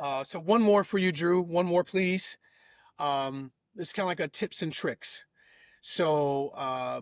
So one more for you, Drew. One more, please. This is kind of like a tips and tricks. So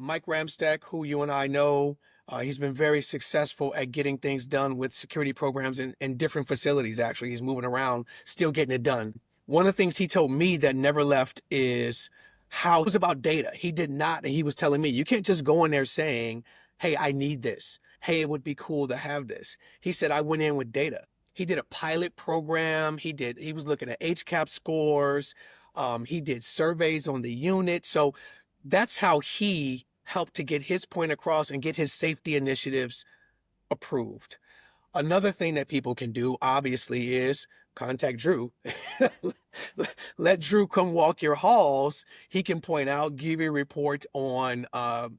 Mike Ramstack, who you and I know, he's been very successful at getting things done with security programs in different facilities. Actually, he's moving around, still getting it done. One of the things he told me that never left is how it was about data. He did not, and he was telling me, you can't just go in there saying, hey, I need this. Hey, it would be cool to have this. He said, I went in with data. He did a pilot program. He was looking at HCAP scores. He did surveys on the unit. So that's how he helped to get his point across and get his safety initiatives approved. Another thing that people can do, obviously, is contact Drew. Let Drew come walk your halls. He can point out, give you a report on,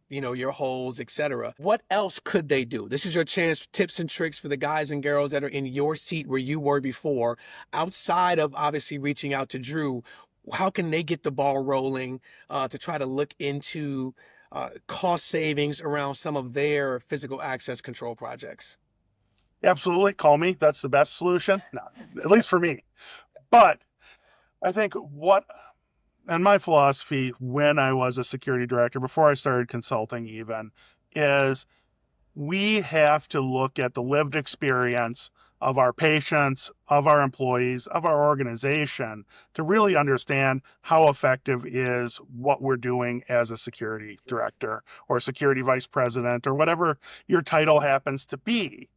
your holes, etc. What else could they do? This is your chance, tips and tricks for the guys and girls that are in your seat where you were before, outside of obviously reaching out to Drew. How can they get the ball rolling to try to look into cost savings around some of their physical access control projects? Absolutely. Call me. That's the best solution. No, at least for me. But I think and my philosophy when I was a security director, before I started consulting even, is we have to look at the lived experience of our patients, of our employees, of our organization to really understand how effective is what we're doing as a security director or security vice president or whatever your title happens to be.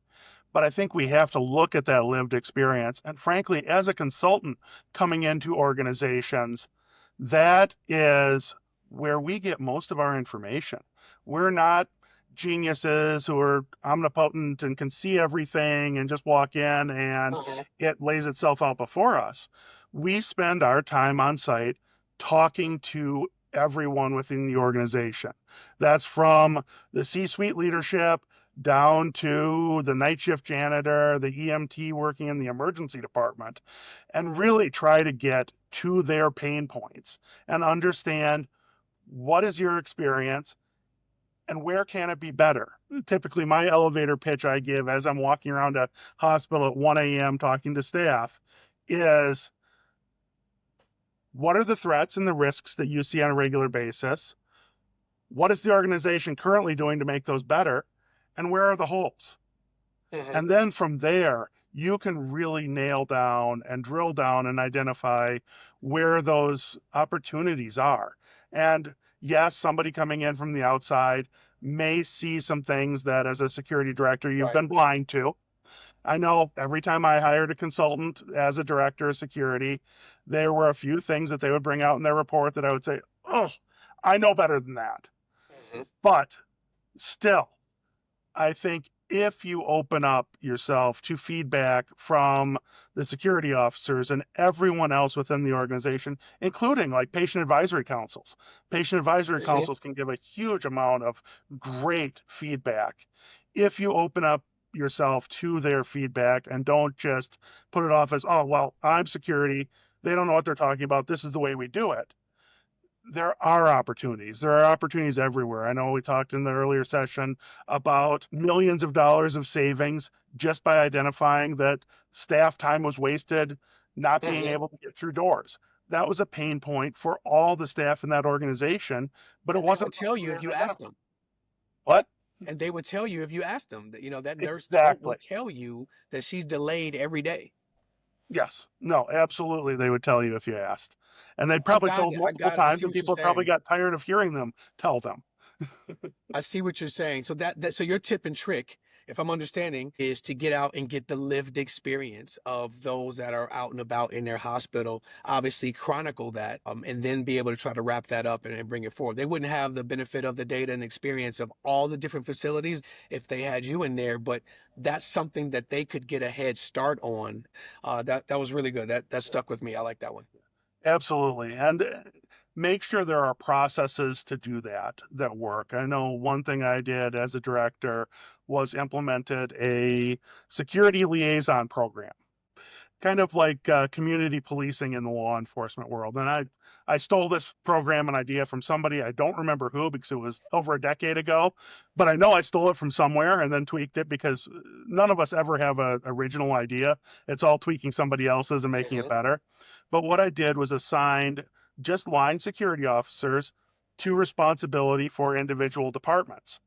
But I think we have to look at that lived experience. And frankly, as a consultant coming into organizations, that is where we get most of our information. We're not geniuses who are omnipotent and can see everything and just walk in and Uh-huh. it lays itself out before us. We spend our time on site talking to everyone within the organization. That's from the C suite leadership down to the night shift janitor, the EMT working in the emergency department, and really try to get to their pain points and understand what is your experience and where can it be better. Typically, my elevator pitch I give as I'm walking around a hospital at 1 a.m. talking to staff is what are the threats and the risks that you see on a regular basis? What is the organization currently doing to make those better? And where are the holes? Uh-huh. And then from there, you can really nail down and drill down and identify where those opportunities are. And yes, somebody coming in from the outside may see some things that as a security director you've Right. been blind to. I know every time I hired a consultant as a director of security, there were a few things that they would bring out in their report that I would say, oh, I know better than that. Uh-huh. But still, I think if you open up yourself to feedback from the security officers and everyone else within the organization, including like patient advisory Uh-huh. councils can give a huge amount of great feedback. If you open up yourself to their feedback and don't just put it off as, oh, well, I'm security. They don't know what they're talking about. This is the way we do it. There are opportunities. There are opportunities everywhere. I know we talked in the earlier session about millions of dollars of savings just by identifying that staff time was wasted not being Uh-huh. able to get through doors. That was a pain point for all the staff in that organization, but it And they wasn't would tell you clear if to you asked identify. them. What? And they would tell you if you asked them that, that nurse will Exactly. tell you that she's delayed every day. Yes. No, absolutely. They would tell you if you asked. And they'd I probably got told it. I multiple got it. I times, see and what you're people probably saying. got tired of hearing them tell them. I see what you're saying. So so your tip and trick, if I'm understanding, is to get out and get the lived experience of those that are out and about in their hospital. Obviously, chronicle that, and then be able to try to wrap that up and bring it forward. They wouldn't have the benefit of the data and experience of all the different facilities if they had you in there, but that's something that they could get a head start on. That was really good. That stuck with me. I like that one. Absolutely. And make sure there are processes to do that work. I know one thing I did as a director was implemented a security liaison program. kind of like community policing in the law enforcement world. And I stole this program and idea from somebody. I don't remember who because it was over a decade ago, but I know I stole it from somewhere and then tweaked it because none of us ever have an original idea. It's all tweaking somebody else's and making it Hmm. better. But what I did was assigned just line security officers to responsibility for individual departments.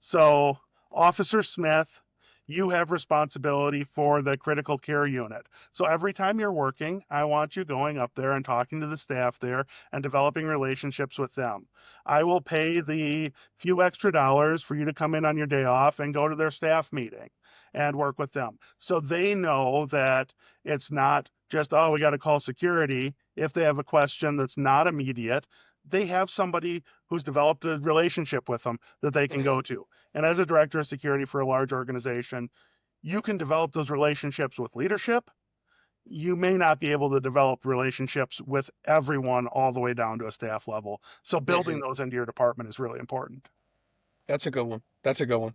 So, Officer Smith, you have responsibility for the critical care unit. So, every time you're working, I want you going up there and talking to the staff there and developing relationships with them. I will pay the few extra dollars for you to come in on your day off and go to their staff meeting and work with them. So, they know that it's not just, oh, we got to call security. If they have a question that's not immediate, they have somebody who's developed a relationship with them that they can Hmm. go to. And as a director of security for a large organization, you can develop those relationships with leadership. You may not be able to develop relationships with everyone all the way down to a staff level. So building Hmm. those into your department is really important. That's a good one. That's a good one.